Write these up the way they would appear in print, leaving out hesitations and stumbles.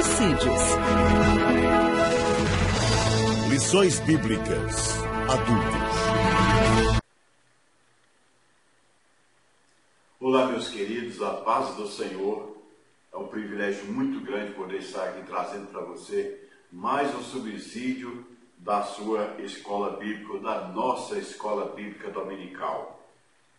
subsídios. Lições Bíblicas Adultos. Olá, meus queridos, a paz do Senhor. É um privilégio muito grande poder estar aqui trazendo para você mais um subsídio da sua escola bíblica, da nossa escola bíblica dominical.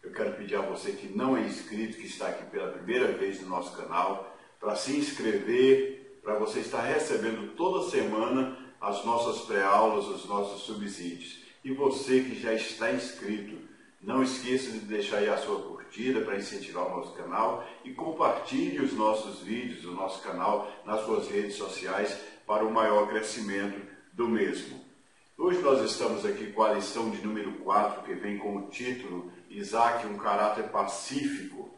Eu quero pedir a você que não é inscrito, que está aqui pela primeira vez no nosso canal, para se inscrever, para você estar recebendo toda semana as nossas pré-aulas, os nossos subsídios. E você que já está inscrito, não esqueça de deixar aí a sua curtida para incentivar o nosso canal e compartilhe os nossos vídeos, o nosso canal nas suas redes sociais para o maior crescimento do mesmo. Hoje nós estamos aqui com a lição de número 4, que vem com o título Isaac, um caráter pacífico.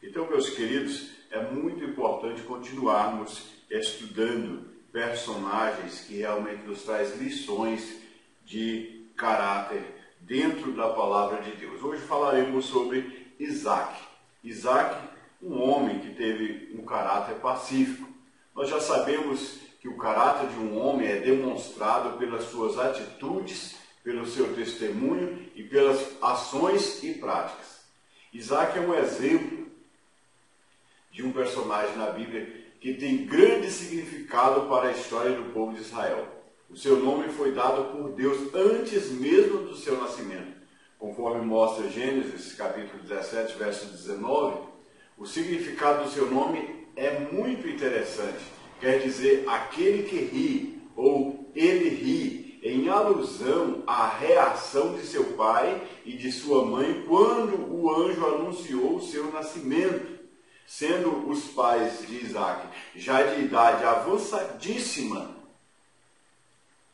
Então, meus queridos, é muito importante continuarmos estudando personagens que realmente nos traz lições de caráter dentro da palavra de Deus. Hoje falaremos sobre Isaac. Isaac, um homem que teve um caráter pacífico. Nós já sabemos que o caráter de um homem é demonstrado pelas suas atitudes, pelo seu testemunho e pelas ações e práticas. Isaac é um exemplo de um personagem na Bíblia que tem grande significado para a história do povo de Israel. O seu nome foi dado por Deus antes mesmo do seu nascimento. Conforme mostra Gênesis, capítulo 17, verso 19, o significado do seu nome é muito interessante. Quer dizer, aquele que ri, ou ele ri, em alusão à reação de seu pai e de sua mãe quando o anjo anunciou o seu nascimento. Sendo os pais de Isaac já de idade avançadíssima,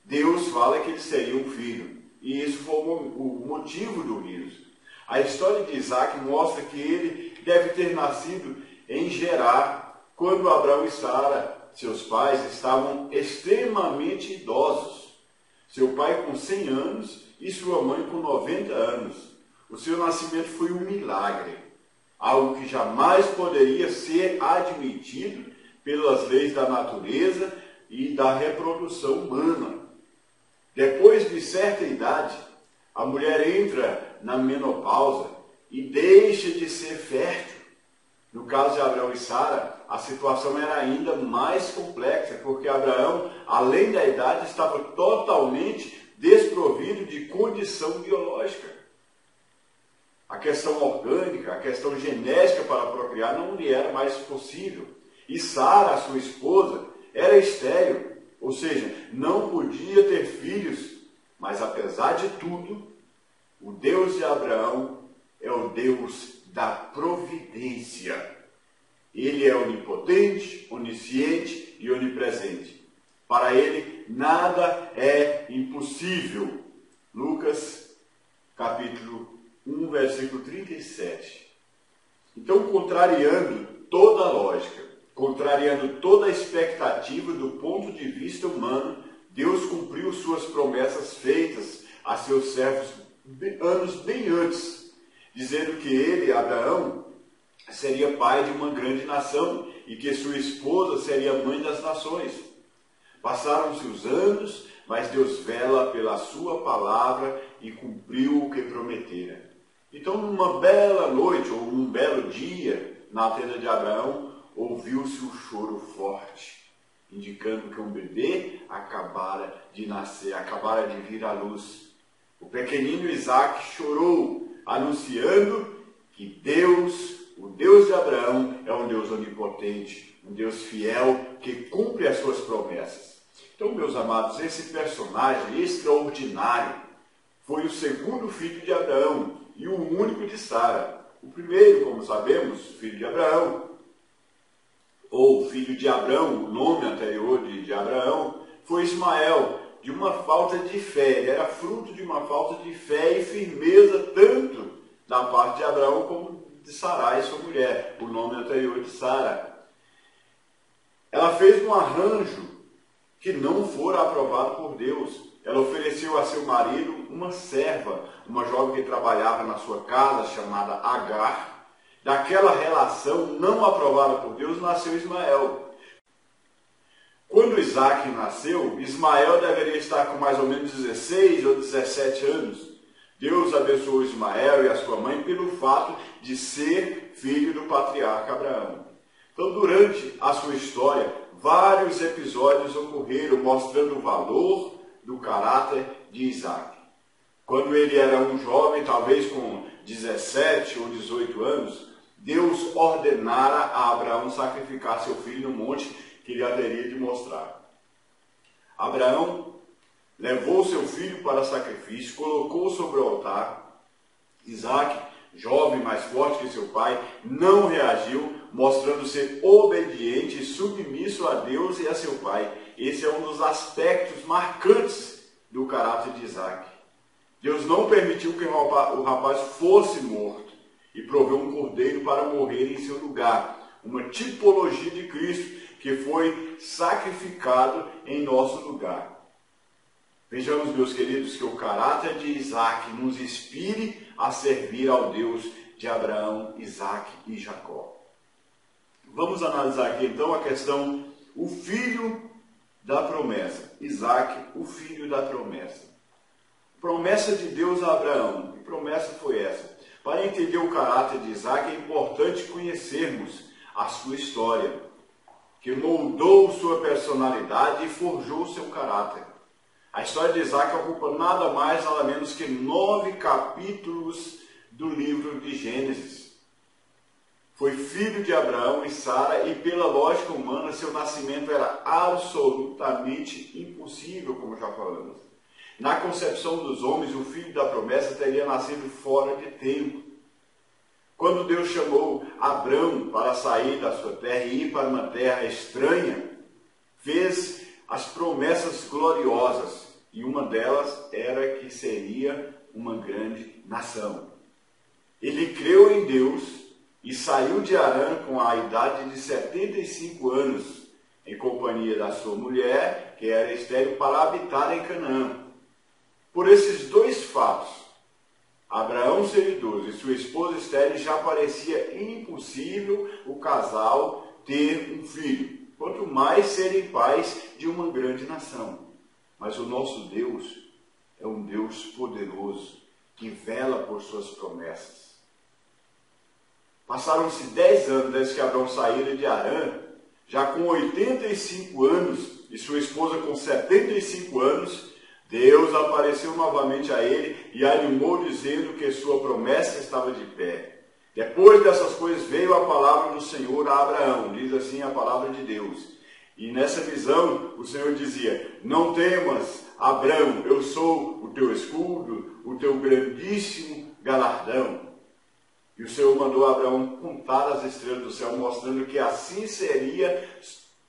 Deus fala que ele seria um filho. E isso foi o motivo do riso. A história de Isaac mostra que ele deve ter nascido em Gerar, quando Abraão e Sara, seus pais, estavam extremamente idosos. Seu pai com 100 anos e sua mãe com 90 anos. O seu nascimento foi um milagre, algo que jamais poderia ser admitido pelas leis da natureza e da reprodução humana. Depois de certa idade, a mulher entra na menopausa e deixa de ser fértil. No caso de Abraão e Sara, a situação era ainda mais complexa, porque Abraão, além da idade, estava totalmente desprovido de condição biológica. A questão orgânica, a questão genética para procriar não lhe era mais possível. E Sara, a sua esposa, era estéril, ou seja, não podia ter filhos. Mas apesar de tudo, o Deus de Abraão é o Deus da providência. Ele é onipotente, onisciente e onipresente. Para ele, nada é impossível. Lucas, capítulo 1, versículo 37. Então, contrariando toda a lógica, contrariando toda a expectativa do ponto de vista humano, Deus cumpriu suas promessas feitas a seus servos anos bem antes, dizendo que ele, Abraão, seria pai de uma grande nação e que sua esposa seria mãe das nações. Passaram-se os anos, mas Deus vela pela sua palavra e cumpriu o que prometera. Então, numa bela noite ou num belo dia, na tenda de Abraão, ouviu-se um choro forte, indicando que um bebê acabara de nascer, acabara de vir à luz. O pequenino Isaac chorou, anunciando que Deus, o Deus de Abraão, é um Deus onipotente, um Deus fiel que cumpre as suas promessas. Então, meus amados, esse personagem extraordinário foi o segundo filho de Abraão e o único de Sara. O primeiro, como sabemos, filho de Abraão, ou filho de Abrão, o nome anterior de Abraão, foi Ismael, de uma falta de fé. Ele era fruto de uma falta de fé e firmeza, tanto da parte de Abraão como de Sarai, sua mulher, o nome anterior de Sara. Ela fez um arranjo que não fora aprovado por Deus. Ela ofereceu a seu marido uma serva, uma jovem que trabalhava na sua casa, chamada Agar. Daquela relação não aprovada por Deus, nasceu Ismael. Quando Isaac nasceu, Ismael deveria estar com mais ou menos 16 ou 17 anos. Deus abençoou Ismael e a sua mãe pelo fato de ser filho do patriarca Abraão. Então, durante a sua história, vários episódios ocorreram mostrando o valor do caráter de Isaac. Quando ele era um jovem, talvez com 17 ou 18 anos, Deus ordenara a Abraão sacrificar seu filho no monte que ele haveria de mostrar. Abraão levou seu filho para sacrifício, colocou sobre o altar. Isaac, jovem, mais forte que seu pai, não reagiu, mostrando ser obediente e submisso a Deus e a seu pai. Esse é um dos aspectos marcantes do caráter de Isaac. Deus não permitiu que o rapaz fosse morto e proveu um cordeiro para morrer em seu lugar, uma tipologia de Cristo que foi sacrificado em nosso lugar. Vejamos, meus queridos, que o caráter de Isaac nos inspire a servir ao Deus de Abraão, Isaac e Jacó. Vamos analisar aqui então a questão, o filho da promessa. Isaac, o filho da promessa. Promessa de Deus a Abraão. Que promessa foi essa? Para entender o caráter de Isaac é importante conhecermos a sua história, que moldou sua personalidade e forjou seu caráter. A história de Isaac ocupa nada mais, nada menos que 9 capítulos do livro de Gênesis. Foi filho de Abraão e Sara e, pela lógica humana, seu nascimento era absolutamente impossível, como já falamos. Na concepção dos homens, o filho da promessa teria nascido fora de tempo. Quando Deus chamou Abrão para sair da sua terra e ir para uma terra estranha, fez as promessas gloriosas, e uma delas era que seria uma grande nação. Ele creu em Deus e saiu de Harã com a idade de 75 anos, em companhia da sua mulher, que era estéril, para habitar em Canaã. Por esses dois fatos, Abraão ser idoso e sua esposa estéril, já parecia impossível o casal ter um filho, quanto mais serem pais de uma grande nação. Mas o nosso Deus é um Deus poderoso, que vela por suas promessas. Passaram-se 10 anos desde que Abraão saíra de Harã, já com 85 anos, e sua esposa com 75 anos, Deus apareceu novamente a ele e animou, dizendo que sua promessa estava de pé. Depois dessas coisas veio a palavra do Senhor a Abraão, diz assim a palavra de Deus. E nessa visão o Senhor dizia: não temas, Abraão, eu sou o teu escudo, o teu grandíssimo galardão. E o Senhor mandou a Abraão contar as estrelas do céu, mostrando que assim seria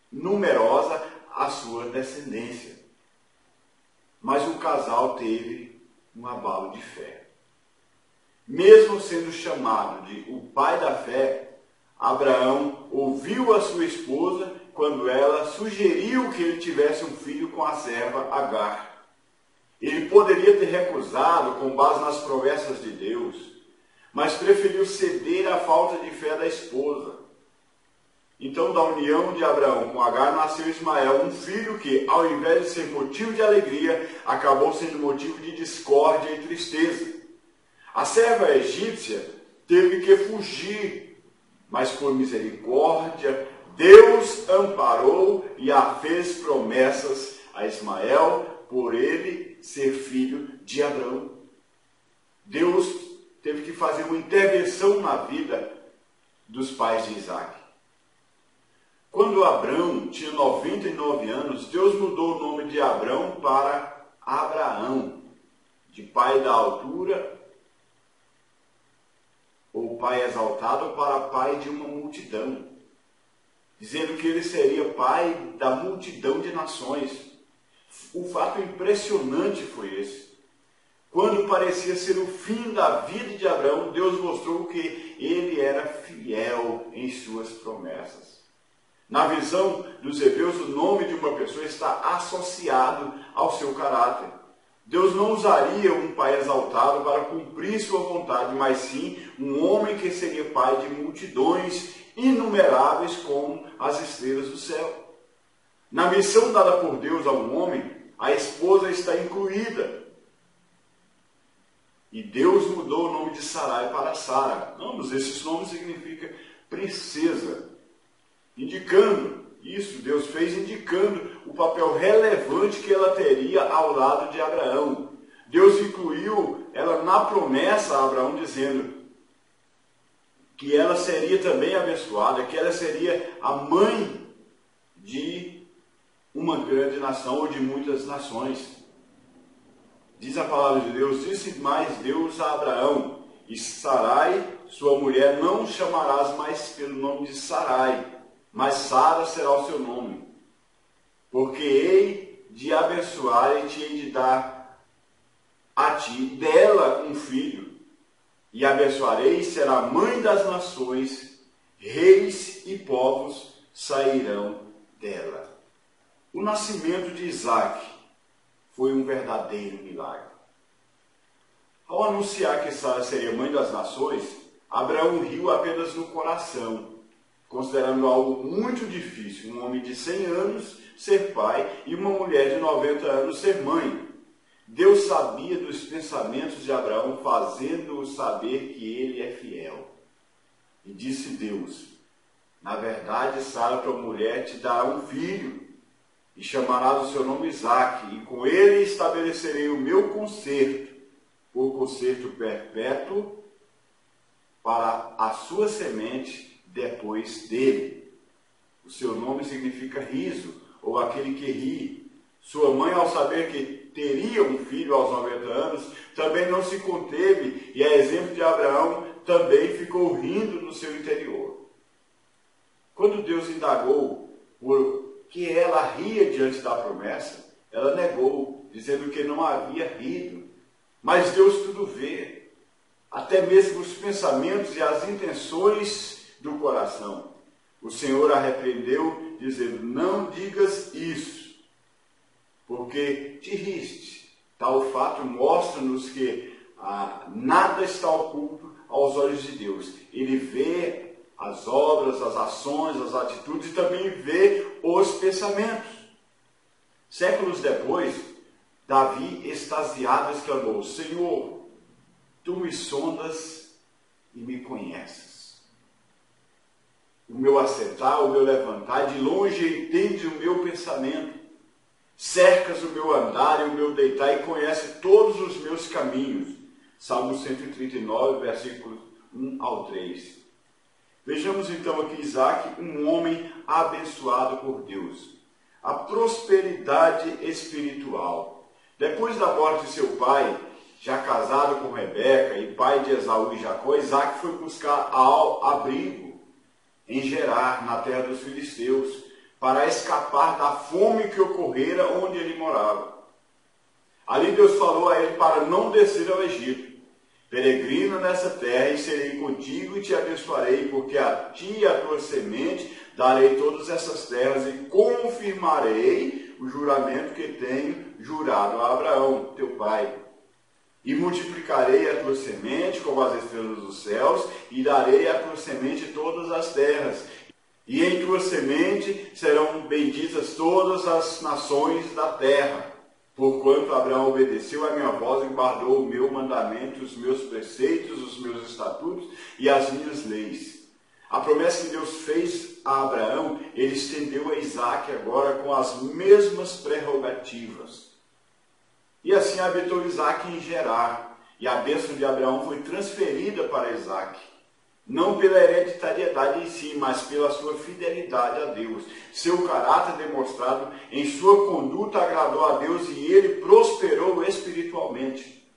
numerosa a sua descendência. Mas o casal teve um abalo de fé. Mesmo sendo chamado de o pai da fé, Abraão ouviu a sua esposa quando ela sugeriu que ele tivesse um filho com a serva Agar. Ele poderia ter recusado com base nas promessas de Deus, mas preferiu ceder à falta de fé da esposa. Então, da união de Abraão com Agar, nasceu Ismael, um filho que, ao invés de ser motivo de alegria, acabou sendo motivo de discórdia e tristeza. A serva egípcia teve que fugir, mas por misericórdia, Deus amparou e a fez promessas a Ismael, por ele ser filho de Abraão. Deus teve que fazer uma intervenção na vida dos pais de Isaac. Quando Abrão tinha 99 anos, Deus mudou o nome de Abrão para Abraão, de pai da altura, ou pai exaltado, para pai de uma multidão, dizendo que ele seria pai da multidão de nações. O fato impressionante foi esse. Quando parecia ser o fim da vida de Abraão, Deus mostrou que ele era fiel em suas promessas. Na visão dos hebreus, o nome de uma pessoa está associado ao seu caráter. Deus não usaria um pai exaltado para cumprir sua vontade, mas sim um homem que seria pai de multidões inumeráveis como as estrelas do céu. Na missão dada por Deus ao homem, a esposa está incluída. E Deus mudou o nome de Sarai para Sara. Ambos esses nomes significam princesa, indicando isso, Deus fez indicando o papel relevante que ela teria ao lado de Abraão. Deus incluiu ela na promessa a Abraão, dizendo que ela seria também abençoada, que ela seria a mãe de uma grande nação ou de muitas nações. Diz a palavra de Deus, disse mais Deus a Abraão, e Sarai, sua mulher, não chamarás mais pelo nome de Sarai, mas Sara será o seu nome, porque hei de abençoar e te hei de dar a ti dela um filho, e abençoarei, será mãe das nações, reis e povos sairão dela. O nascimento de Isaac foi um verdadeiro milagre. Ao anunciar que Sara seria mãe das nações, Abraão riu apenas no coração, considerando algo muito difícil, um homem de 100 anos ser pai e uma mulher de 90 anos ser mãe. Deus sabia dos pensamentos de Abraão, fazendo-o saber que ele é fiel. E disse Deus, na verdade, Sara, tua mulher, te dará um filho, e chamarás o seu nome Isaque, e com ele estabelecerei o meu concerto, por concerto perpétuo, para a sua semente depois dele. O seu nome significa riso, ou aquele que ri. Sua mãe, ao saber que teria um filho aos 90 anos, também não se conteve, e a exemplo de Abraão, também ficou rindo no seu interior. Quando Deus indagou por que ela ria diante da promessa, ela negou, dizendo que não havia rido. Mas Deus tudo vê, até mesmo os pensamentos e as intenções do coração. O Senhor a repreendeu, dizendo, não digas isso, porque te riste. Tal fato mostra-nos que nada está oculto aos olhos de Deus. Ele vê as obras, as ações, as atitudes e também vê os pensamentos. Séculos depois, Davi, extasiado, exclamou, Senhor, tu me sondas e me conheces. O meu assentar, o meu levantar, de longe entende o meu pensamento. Cercas o meu andar e o meu deitar e conhece todos os meus caminhos. Salmo 139, versículos 1 ao 3. Vejamos então aqui Isaac, um homem abençoado por Deus. A prosperidade espiritual. Depois da morte de seu pai, já casado com Rebeca e pai de Esaú e Jacó, Isaac foi buscar abrigo em Gerar, na terra dos filisteus, para escapar da fome que ocorrera onde ele morava. Ali Deus falou a ele para não descer ao Egito. Peregrina nessa terra e serei contigo e te abençoarei, porque a ti e a tua semente darei todas essas terras e confirmarei o juramento que tenho jurado a Abraão, teu pai. E multiplicarei a tua semente como as estrelas dos céus e darei à tua semente todas as terras. E em tua semente serão benditas todas as nações da terra. Porquanto Abraão obedeceu a minha voz e guardou o meu mandamento, os meus preceitos, os meus estatutos e as minhas leis. A promessa que Deus fez a Abraão, ele estendeu a Isaac agora com as mesmas prerrogativas. E assim habitou Isaac em Gerar, e a bênção de Abraão foi transferida para Isaac. Não pela hereditariedade em si, mas pela sua fidelidade a Deus. Seu caráter demonstrado em sua conduta agradou a Deus e ele prosperou espiritualmente.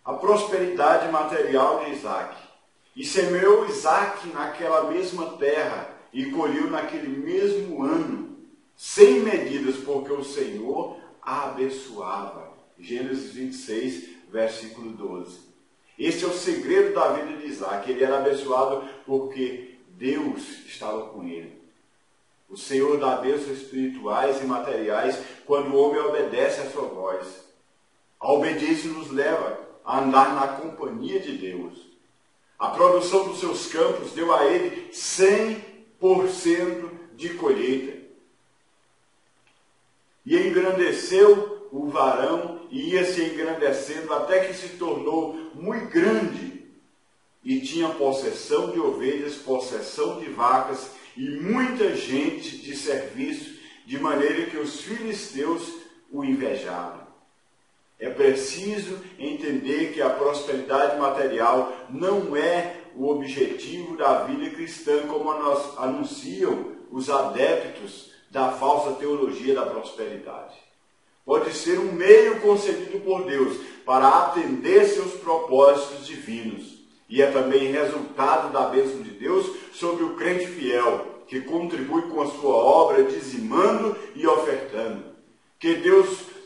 A prosperidade material de Isaac. E semeou Isaac naquela mesma terra e colheu naquele mesmo ano, sem medidas, porque o Senhor a abençoava. Gênesis 26, versículo 12. Este é o segredo da vida de Isaac. Ele era abençoado porque Deus estava com ele. O Senhor dá bênçãos espirituais e materiais quando o homem obedece à sua voz. A obediência nos leva a andar na companhia de Deus. A produção dos seus campos deu a ele 100% de colheita. E engrandeceu o varão e ia se engrandecendo até que se tornou muito grande e tinha possessão de ovelhas, possessão de vacas e muita gente de serviço, de maneira que os filisteus o invejavam. É preciso entender que a prosperidade material não é o objetivo da vida cristã, como anunciam os adeptos da falsa teologia da prosperidade. Pode ser um meio concedido por Deus para atender seus propósitos divinos. E é também resultado da bênção de Deus sobre o crente fiel, que contribui com a sua obra, dizimando e ofertando. Que Deus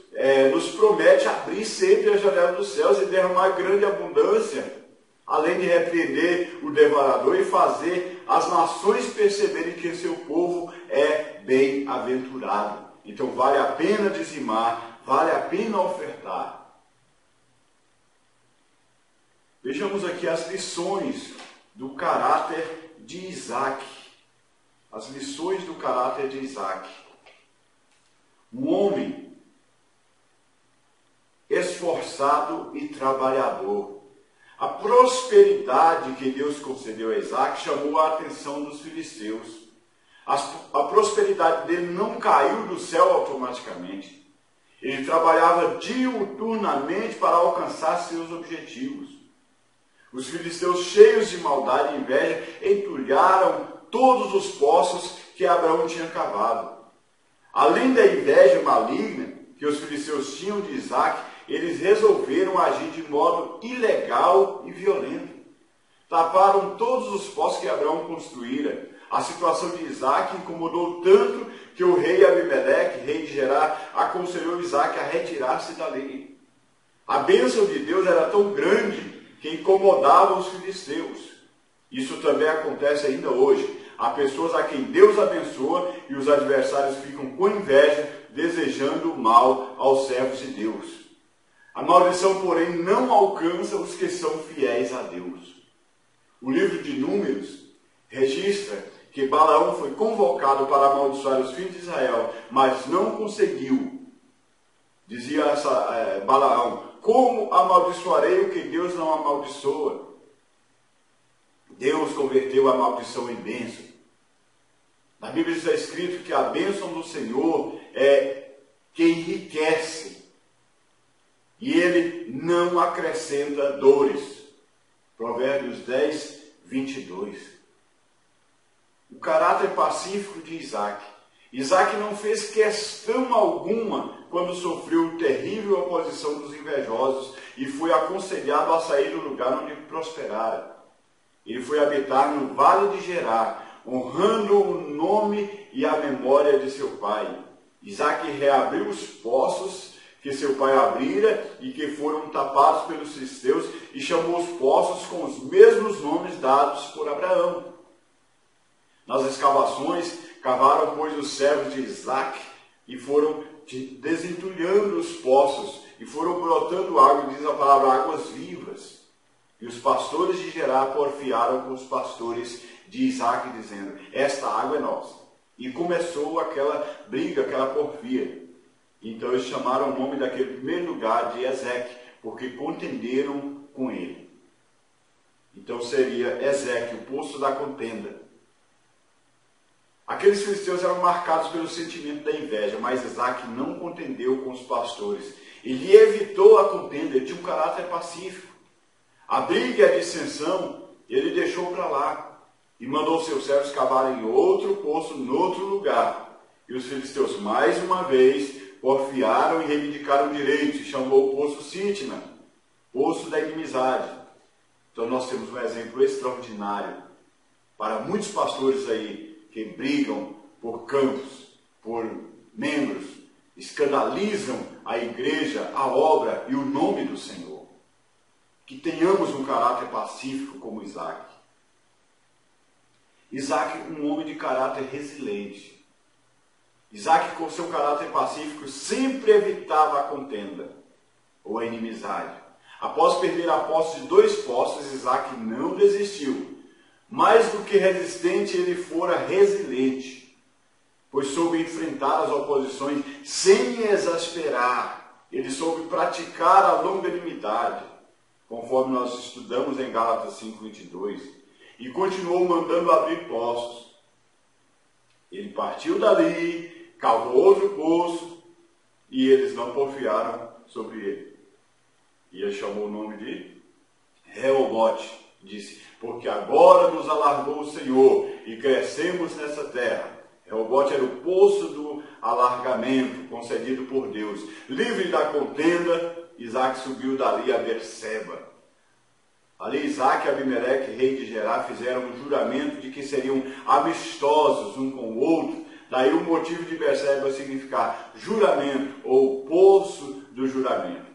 nos promete abrir sempre a janela dos céus e derramar grande abundância, além de repreender o devorador e fazer as nações perceberem que seu povo é bem-aventurado. Então vale a pena dizimar, vale a pena ofertar. Vejamos aqui as lições do caráter de Isaac. As lições do caráter de Isaac. Um homem esforçado e trabalhador. A prosperidade que Deus concedeu a Isaac chamou a atenção dos filisteus. A prosperidade dele não caiu do céu automaticamente. Ele trabalhava diuturnamente para alcançar seus objetivos. Os filisteus, cheios de maldade e inveja, entulharam todos os poços que Abraão tinha cavado. Além da inveja maligna que os filisteus tinham de Isaac, eles resolveram agir de modo ilegal e violento. Taparam todos os poços que Abraão construíra. A situação de Isaac incomodou tanto que o rei Abimeleque, rei de Gerar, aconselhou Isaac a retirar-se dali. A bênção de Deus era tão grande que incomodava os filisteus. Isso também acontece ainda hoje. Há pessoas a quem Deus abençoa e os adversários ficam com inveja, desejando o mal aos servos de Deus. A maldição, porém, não alcança os que são fiéis a Deus. O livro de Números registra que Balaão foi convocado para amaldiçoar os filhos de Israel, mas não conseguiu. Dizia Balaão: como amaldiçoarei o que Deus não amaldiçoa? Deus converteu a maldição em bênção. Na Bíblia está escrito que a bênção do Senhor é que enriquece. E Ele não acrescenta dores. Provérbios 10, 22. O caráter pacífico de Isaac. Isaac não fez questão alguma quando sofreu terrível oposição dos invejosos e foi aconselhado a sair do lugar onde prosperara. Ele foi habitar no vale de Gerar, honrando o nome e a memória de seu pai. Isaac reabriu os poços que seu pai abrira e que foram tapados pelos filisteus e chamou os poços com os mesmos nomes dados por Abraão. Nas escavações, cavaram, pois, os servos de Isaac e foram desentulhando os poços e foram brotando água, diz a palavra, águas vivas. E os pastores de Gerar porfiaram com os pastores de Isaac, dizendo: esta água é nossa. E começou aquela briga, aquela porfia. Então eles chamaram o nome daquele primeiro lugar de Ezeque, porque contenderam com ele. Então seria Ezeque, o poço da contenda. Aqueles filisteus eram marcados pelo sentimento da inveja, mas Isaac não contendeu com os pastores. Ele evitou a contenda, ele tinha um caráter pacífico. A briga e a dissensão ele deixou para lá e mandou seus servos cavarem outro poço em outro lugar. E os filisteus mais uma vez porfiaram e reivindicaram direitos e chamou o poço Sitna, poço da inimizade. Então nós temos um exemplo extraordinário para muitos pastores aí que brigam por campos, por membros, escandalizam a igreja, a obra e o nome do Senhor. Que tenhamos um caráter pacífico como Isaac. Isaac, um homem de caráter resiliente. Isaac, com seu caráter pacífico, sempre evitava a contenda ou a inimizade. Após perder a posse de 2 poços, Isaac não desistiu. Mais do que resistente, ele fora resiliente. pois soube enfrentar as oposições sem exasperar. Ele soube praticar a longanimidade, conforme nós estudamos em Gálatas 5:22, e continuou mandando abrir poços. Ele partiu dali, cavou outro poço, e eles não porfiaram sobre ele. E ele chamou o nome de Reobote. Disse, porque agora nos alargou o Senhor e crescemos nessa terra. Reobote era o poço do alargamento concedido por Deus. Livre da contenda, Isaac subiu dali a Berseba. Ali Isaac e Abimeleque, rei de Gerar, fizeram um juramento de que seriam amistosos um com o outro. Daí o motivo de Berseba significar juramento ou poço do juramento.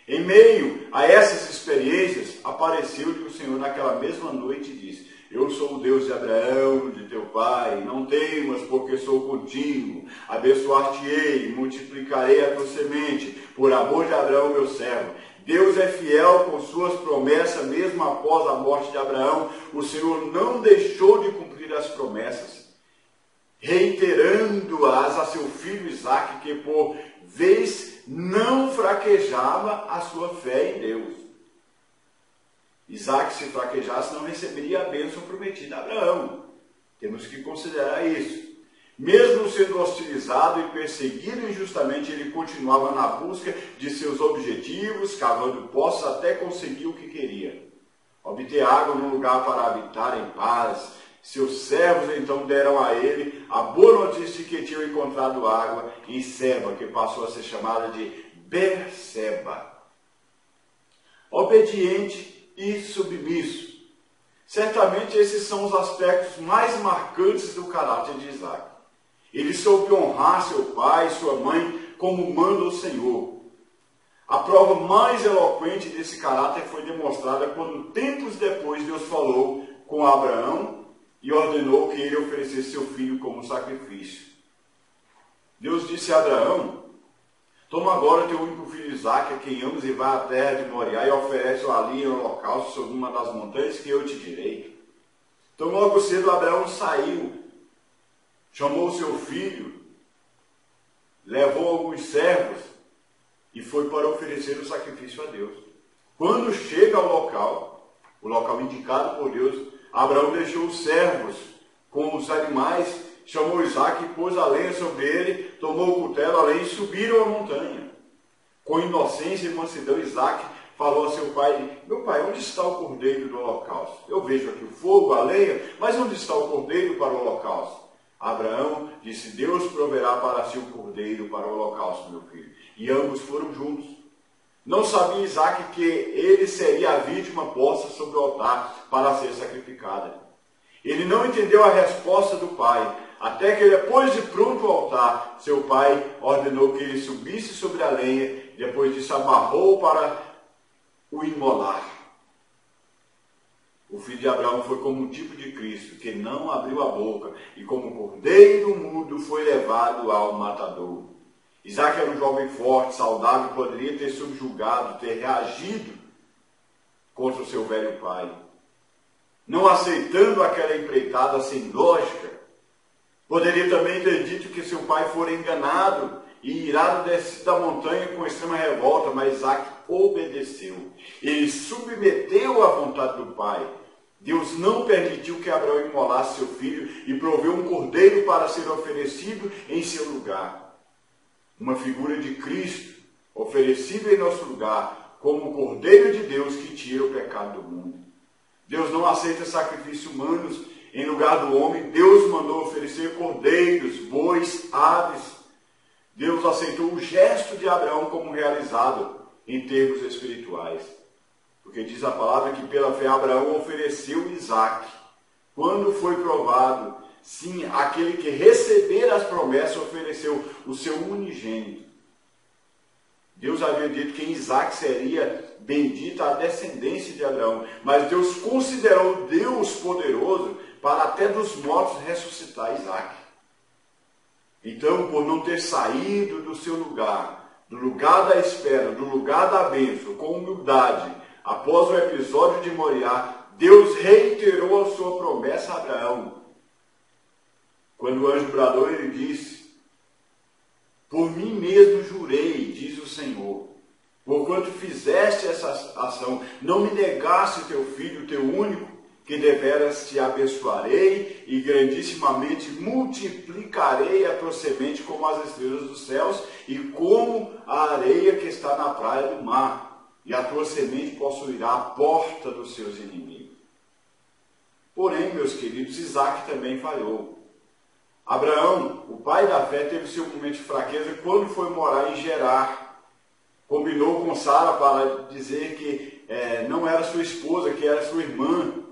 Em meio a essas experiências, apareceu-lhe o Senhor naquela mesma noite e disse, eu sou o Deus de Abraão, de teu pai, não temas, porque sou contigo, abençoar-te-ei, multiplicarei a tua semente, por amor de Abraão, meu servo. Deus é fiel com suas promessas, mesmo após a morte de Abraão, o Senhor não deixou de cumprir as promessas, reiterando-as a seu filho Isaque, que por vez não fraquejava a sua fé em Deus. Isaac, se fraquejasse, não receberia a bênção prometida a Abraão. Temos que considerar isso. Mesmo sendo hostilizado e perseguido injustamente, ele continuava na busca de seus objetivos, cavando poços até conseguir o que queria. Obter água num lugar para habitar em paz. Seus servos então deram a ele a boa notícia de que tinham encontrado água em Seba, que passou a ser chamada de Berseba. Obediente e submisso. Certamente esses são os aspectos mais marcantes do caráter de Isaac. Ele soube honrar seu pai e sua mãe como manda o Senhor. A prova mais eloquente desse caráter foi demonstrada quando, tempos depois, Deus falou com Abraão e ordenou que ele oferecesse seu filho como sacrifício. Deus disse a Abraão, toma agora teu único filho Isaque, a quem amas, e vai à terra de Moriá e oferece-o ali em holocausto sobre uma das montanhas que eu te direi. Então logo cedo Abraão saiu, chamou seu filho, levou alguns servos e foi para oferecer o sacrifício a Deus. Quando chega ao o local indicado por Deus, Abraão deixou os servos com os animais, chamou Isaque e pôs a lenha sobre ele, tomou o cutelo, a lenha e subiram a montanha. Com inocência e mansidão, Isaque falou a seu pai, meu pai, onde está o cordeiro do holocausto? Eu vejo aqui o fogo, a lenha, mas onde está o cordeiro para o holocausto? Abraão disse, Deus proverá para si o cordeiro para o holocausto, meu filho. E ambos foram juntos. Não sabia Isaque que ele seria a vítima posta sobre o altar para ser sacrificada. Ele não entendeu a resposta do pai, até que depois de pronto o altar, seu pai ordenou que ele subisse sobre a lenha, depois disso amarrou para o imolar. O filho de Abraão foi como um tipo de Cristo, que não abriu a boca, e como cordeiro mudo foi levado ao matadouro. Isaque era um jovem forte, saudável, poderia ter subjugado, ter reagido contra o seu velho pai. Não aceitando aquela empreitada sem lógica, poderia também ter dito que seu pai fora enganado e irado descer da montanha com extrema revolta, mas Isaque obedeceu. Ele submeteu à vontade do pai. Deus não permitiu que Abraão imolasse seu filho e proveu um cordeiro para ser oferecido em seu lugar. Uma figura de Cristo, oferecido em nosso lugar, como o Cordeiro de Deus que tira o pecado do mundo. Deus não aceita sacrifícios humanos. Em lugar do homem, Deus mandou oferecer cordeiros, bois, aves. Deus aceitou o gesto de Abraão como realizado em termos espirituais. Porque diz a palavra que pela fé Abraão ofereceu Isaque. Quando foi provado, sim, aquele que receber as promessas ofereceu o seu unigênito. Deus havia dito que em Isaque seria bendita a descendência de Abraão. Mas Deus considerou Deus poderoso para até dos mortos ressuscitar Isaque. Então, por não ter saído do seu lugar, do lugar da espera, do lugar da bênção, com humildade, após o episódio de Moriá, Deus reiterou a sua promessa a Abraão. Quando o anjo bradou, ele disse: por mim mesmo jurei, diz o Senhor, porquanto fizeste essa ação, não me negaste teu filho, teu único, que deveras te abençoarei e grandissimamente multiplicarei a tua semente como as estrelas dos céus e como a areia que está na praia do mar, e a tua semente possuirá a porta dos seus inimigos. Porém, meus queridos, Isaque também falhou. Abraão, o pai da fé, teve seu momento de fraqueza quando foi morar em Gerar. Combinou com Sara para dizer que não era sua esposa, que era sua irmã.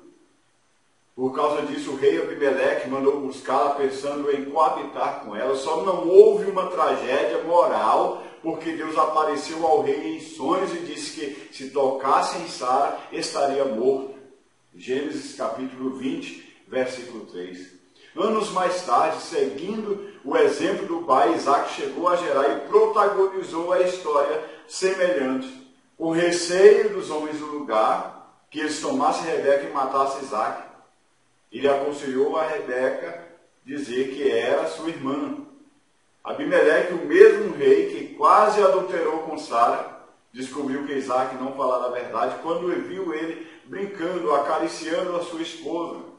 Por causa disso, o rei Abimeleque mandou buscá-la pensando em coabitar com ela. Só não houve uma tragédia moral, porque Deus apareceu ao rei em sonhos e disse que se tocasse em Sara, estaria morto. Gênesis capítulo 20, versículo 3. Anos mais tarde, seguindo o exemplo do pai, Isaque chegou a Gerar e protagonizou a história semelhante. Com receio dos homens do lugar, que eles tomassem Rebeca e matassem Isaque, ele aconselhou a Rebeca dizer que era sua irmã. Abimeleque, o mesmo rei que quase adulterou com Sara, descobriu que Isaque não falava a verdade quando viu ele brincando, acariciando a sua esposa.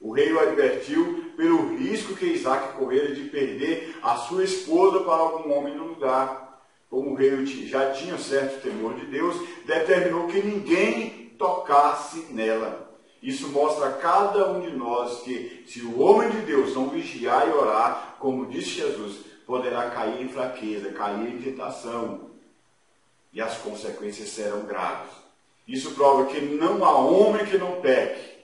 O rei o advertiu pelo risco que Isaque correra de perder a sua esposa para algum homem do lugar. Como o rei já tinha certo temor de Deus, determinou que ninguém tocasse nela. Isso mostra a cada um de nós que, se o homem de Deus não vigiar e orar, como disse Jesus, poderá cair em fraqueza, cair em tentação, e as consequências serão graves. Isso prova que não há homem que não peque.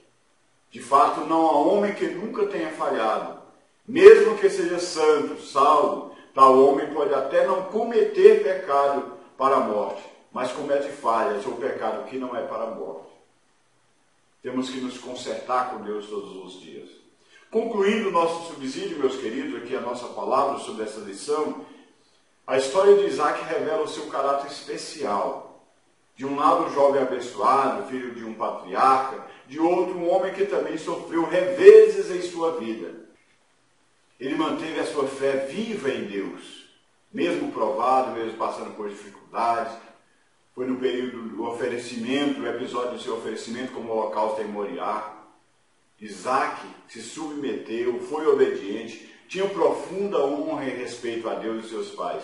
De fato, não há homem que nunca tenha falhado. Mesmo que seja santo, salvo, tal homem pode até não cometer pecado para a morte, mas comete falhas ou pecado que não é para a morte. Temos que nos consertar com Deus todos os dias. Concluindo o nosso subsídio, meus queridos, aqui a nossa palavra sobre essa lição, a história de Isaque revela o seu caráter especial. De um lado, um jovem abençoado, filho de um patriarca, de outro, um homem que também sofreu reveses em sua vida. Ele manteve a sua fé viva em Deus, mesmo provado, mesmo passando por dificuldades. Foi no período do oferecimento, no episódio do seu oferecimento como holocausto em Moriá. Isaque se submeteu, foi obediente, tinha profunda honra e respeito a Deus e seus pais.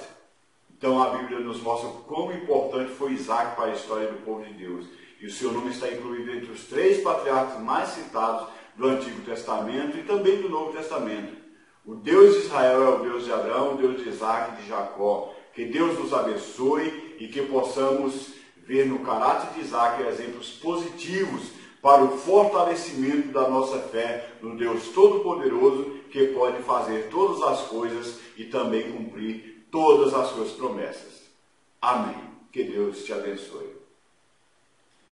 Então a Bíblia nos mostra quão importante foi Isaque para a história do povo de Deus. E o seu nome está incluído entre os 3 patriarcas mais citados do Antigo Testamento e também do Novo Testamento. O Deus de Israel é o Deus de Abraão, o Deus de Isaque e de Jacó. Que Deus nos abençoe e que possamos ver no caráter de Isaque exemplos positivos para o fortalecimento da nossa fé no Deus Todo-Poderoso, que pode fazer todas as coisas e também cumprir todas as suas promessas. Amém. Que Deus te abençoe.